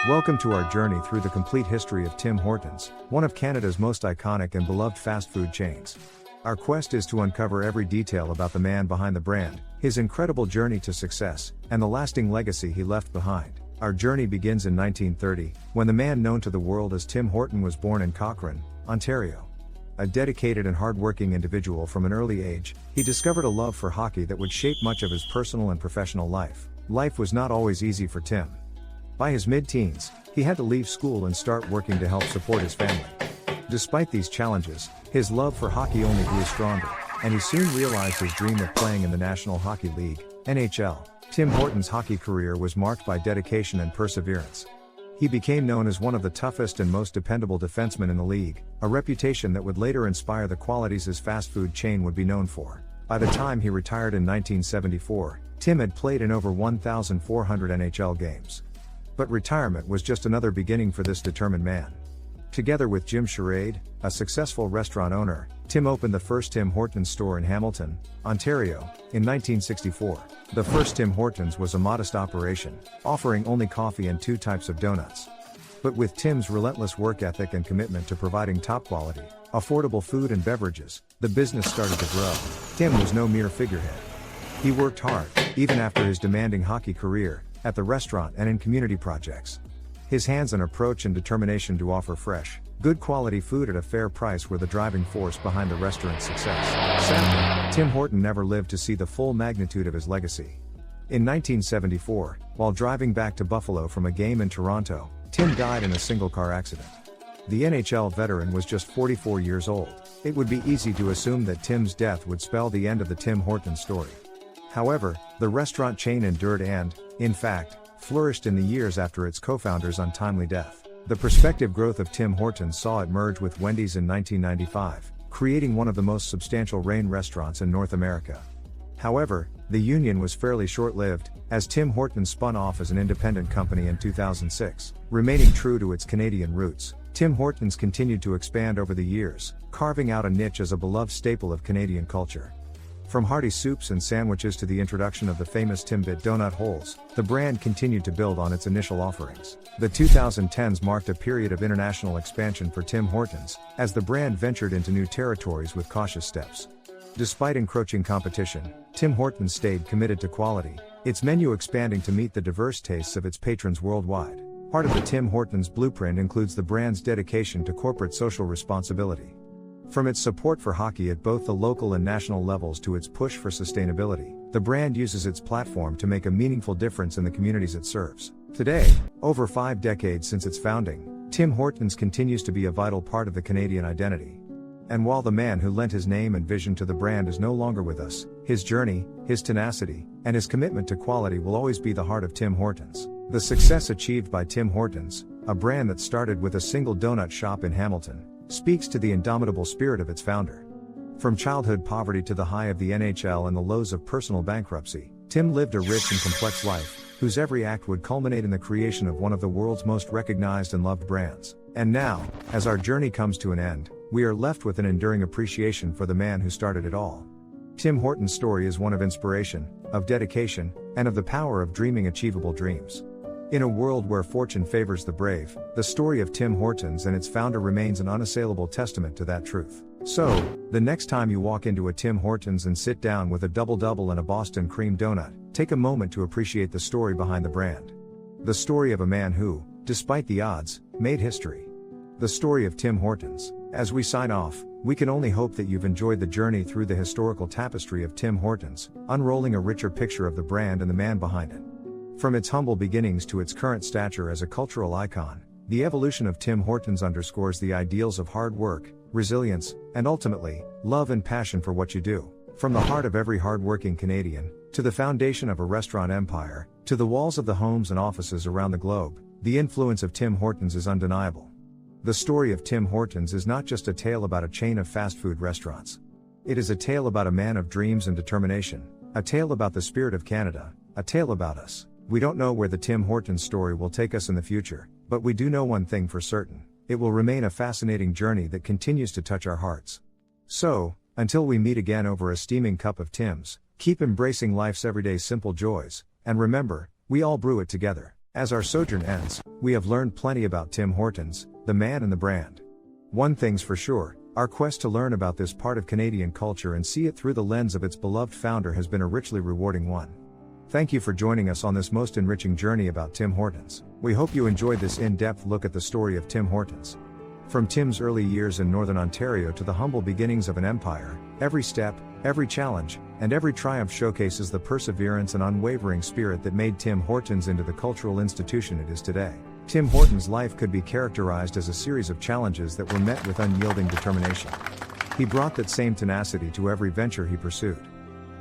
Welcome to our journey through the complete history of Tim Hortons, one of Canada's most iconic and beloved fast food chains. Our quest is to uncover every detail about the man behind the brand, his incredible journey to success, and the lasting legacy he left behind. Our journey begins in 1930, when the man known to the world as Tim Horton was born in Cochrane, Ontario. A dedicated and hard-working individual from an early age, he discovered a love for hockey that would shape much of his personal and professional life. Life was not always easy for Tim. By his mid-teens, he had to leave school and start working to help support his family. Despite these challenges, his love for hockey only grew stronger, and he soon realized his dream of playing in the National Hockey League, NHL. Tim Horton's hockey career was marked by dedication and perseverance. He became known as one of the toughest and most dependable defensemen in the league, a reputation that would later inspire the qualities his fast food chain would be known for. By the time he retired in 1974, Tim had played in over 1,400 NHL games. But retirement was just another beginning for this determined man. Together with Jim Charade, a successful restaurant owner, Tim opened the first Tim Hortons store in Hamilton, Ontario, in 1964. The first Tim Hortons was a modest operation, offering only coffee and 2 types of donuts. But with Tim's relentless work ethic and commitment to providing top-quality, affordable food and beverages, the business started to grow. Tim was no mere figurehead. He worked hard, even after his demanding hockey career, at the restaurant and in community projects. His hands-on approach and determination to offer fresh, good quality food at a fair price were the driving force behind the restaurant's success. Sadly, Tim Horton never lived to see the full magnitude of his legacy. In 1974, while driving back to Buffalo from a game in Toronto, Tim died in a single-car accident. The NHL veteran was just 44 years old. It would be easy to assume that Tim's death would spell the end of the Tim Hortons story. However, the restaurant chain endured and, in fact, flourished in the years after its co-founder's untimely death. The prospective growth of Tim Hortons saw it merge with Wendy's in 1995, creating one of the most substantial chain restaurants in North America. However, the union was fairly short-lived, as Tim Hortons spun off as an independent company in 2006. Remaining true to its Canadian roots, Tim Hortons continued to expand over the years, carving out a niche as a beloved staple of Canadian culture. From hearty soups and sandwiches to the introduction of the famous Timbit donut holes, the brand continued to build on its initial offerings. The 2010s marked a period of international expansion for Tim Hortons, as the brand ventured into new territories with cautious steps. Despite encroaching competition, Tim Hortons stayed committed to quality, its menu expanding to meet the diverse tastes of its patrons worldwide. Part of the Tim Hortons blueprint includes the brand's dedication to corporate social responsibility. From its support for hockey at both the local and national levels to its push for sustainability, the brand uses its platform to make a meaningful difference in the communities it serves. Today, over 5 decades since its founding, Tim Hortons continues to be a vital part of the Canadian identity. And while the man who lent his name and vision to the brand is no longer with us, his journey, his tenacity, and his commitment to quality will always be the heart of Tim Hortons. The success achieved by Tim Hortons, a brand that started with a single donut shop in Hamilton, speaks to the indomitable spirit of its founder. From childhood poverty to the high of the NHL and the lows of personal bankruptcy, Tim lived a rich and complex life, whose every act would culminate in the creation of one of the world's most recognized and loved brands. And now, as our journey comes to an end, we are left with an enduring appreciation for the man who started it all. Tim Hortons' story is one of inspiration, of dedication, and of the power of dreaming achievable dreams. In a world where fortune favors the brave, the story of Tim Hortons and its founder remains an unassailable testament to that truth. So, the next time you walk into a Tim Hortons and sit down with a double-double and a Boston cream donut, take a moment to appreciate the story behind the brand. The story of a man who, despite the odds, made history. The story of Tim Hortons. As we sign off, we can only hope that you've enjoyed the journey through the historical tapestry of Tim Hortons, unrolling a richer picture of the brand and the man behind it. From its humble beginnings to its current stature as a cultural icon, the evolution of Tim Hortons underscores the ideals of hard work, resilience, and ultimately, love and passion for what you do. From the heart of every hardworking Canadian, to the foundation of a restaurant empire, to the walls of the homes and offices around the globe, the influence of Tim Hortons is undeniable. The story of Tim Hortons is not just a tale about a chain of fast food restaurants. It is a tale about a man of dreams and determination, a tale about the spirit of Canada, a tale about us. We don't know where the Tim Hortons story will take us in the future, but we do know one thing for certain: it will remain a fascinating journey that continues to touch our hearts. So, until we meet again over a steaming cup of Tim's, keep embracing life's everyday simple joys, and remember, we all brew it together. As our sojourn ends, we have learned plenty about Tim Hortons, the man and the brand. One thing's for sure, our quest to learn about this part of Canadian culture and see it through the lens of its beloved founder has been a richly rewarding one. Thank you for joining us on this most enriching journey about Tim Hortons. We hope you enjoyed this in-depth look at the story of Tim Hortons. From Tim's early years in Northern Ontario to the humble beginnings of an empire, every step, every challenge, and every triumph showcases the perseverance and unwavering spirit that made Tim Hortons into the cultural institution it is today. Tim Hortons' life could be characterized as a series of challenges that were met with unyielding determination. He brought that same tenacity to every venture he pursued.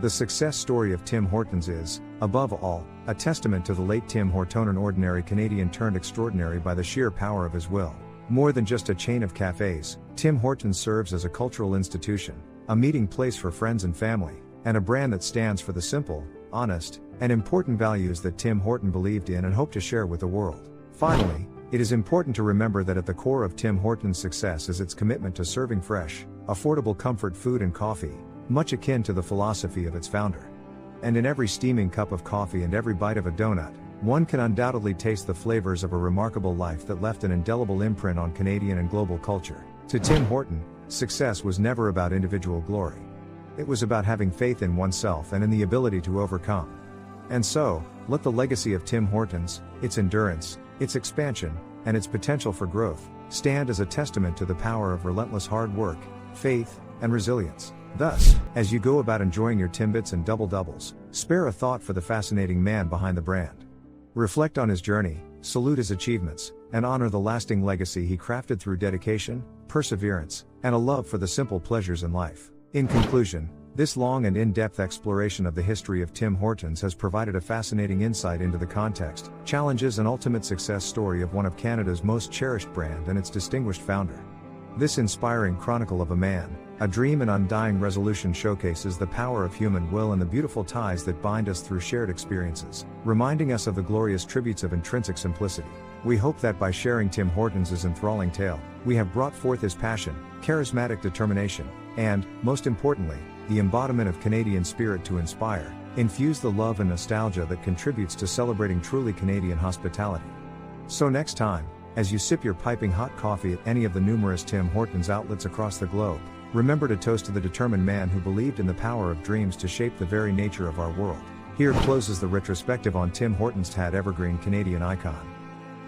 The success story of Tim Hortons is, above all, a testament to the late Tim Horton, an ordinary Canadian turned extraordinary by the sheer power of his will. More than just a chain of cafes, Tim Hortons serves as a cultural institution, a meeting place for friends and family, and a brand that stands for the simple, honest, and important values that Tim Horton believed in and hoped to share with the world. Finally, it is important to remember that at the core of Tim Hortons' success is its commitment to serving fresh, affordable comfort food and coffee, much akin to the philosophy of its founder. And in every steaming cup of coffee and every bite of a donut, one can undoubtedly taste the flavors of a remarkable life that left an indelible imprint on Canadian and global culture. To Tim Horton, success was never about individual glory. It was about having faith in oneself and in the ability to overcome. And so, let the legacy of Tim Hortons, its endurance, its expansion, and its potential for growth, stand as a testament to the power of relentless hard work, faith, and resilience. Thus, as you go about enjoying your Timbits and double doubles, spare a thought for the fascinating man behind the brand. Reflect on his journey, salute his achievements, and honor the lasting legacy he crafted through dedication, perseverance, and a love for the simple pleasures in life. In conclusion, this long and in-depth exploration of the history of Tim Hortons has provided a fascinating insight into the context, challenges, and ultimate success story of one of Canada's most cherished brand and its distinguished founder. This inspiring chronicle of a man, a dream and undying resolution showcases the power of human will and the beautiful ties that bind us through shared experiences, reminding us of the glorious tributes of intrinsic simplicity. We hope that by sharing Tim Hortons' enthralling tale, we have brought forth his passion, charismatic determination, and, most importantly, the embodiment of Canadian spirit to inspire, infuse the love and nostalgia that contributes to celebrating truly Canadian hospitality. So next time, as you sip your piping hot coffee at any of the numerous Tim Hortons outlets across the globe, remember to toast to the determined man who believed in the power of dreams to shape the very nature of our world. Here closes the retrospective on Tim Hortons' tad evergreen Canadian icon.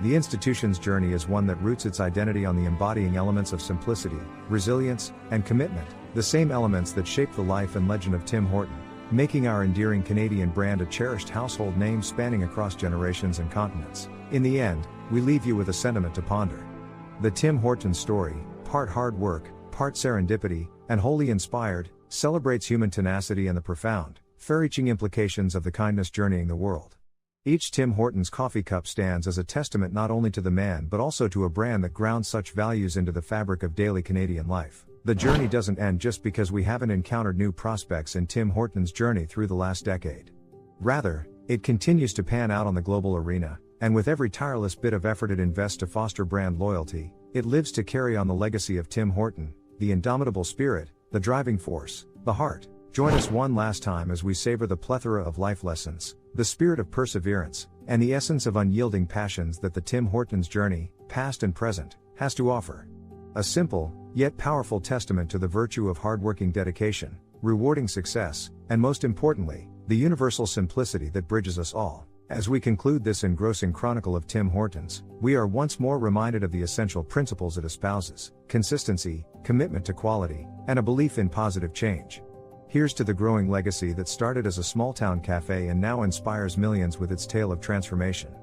The institution's journey is one that roots its identity on the embodying elements of simplicity, resilience, and commitment, the same elements that shape the life and legend of Tim Horton, making our endearing Canadian brand a cherished household name spanning across generations and continents. In the end, we leave you with a sentiment to ponder. The Tim Hortons story, part hard work, part serendipity, and wholly inspired, celebrates human tenacity and the profound, far-reaching implications of the kindness journeying the world. Each Tim Hortons coffee cup stands as a testament not only to the man but also to a brand that grounds such values into the fabric of daily Canadian life. The journey doesn't end just because we haven't encountered new prospects in Tim Hortons' journey through the last decade. Rather, it continues to pan out on the global arena, and with every tireless bit of effort it invests to foster brand loyalty, it lives to carry on the legacy of Tim Horton, the indomitable spirit, the driving force, the heart. Join us one last time as we savor the plethora of life lessons, the spirit of perseverance, and the essence of unyielding passions that the Tim Hortons journey, past and present, has to offer. A simple, yet powerful testament to the virtue of hardworking dedication, rewarding success, and most importantly, the universal simplicity that bridges us all. As we conclude this engrossing chronicle of Tim Hortons, we are once more reminded of the essential principles it espouses: consistency, commitment to quality, and a belief in positive change. Here's to the growing legacy that started as a small-town cafe and now inspires millions with its tale of transformation.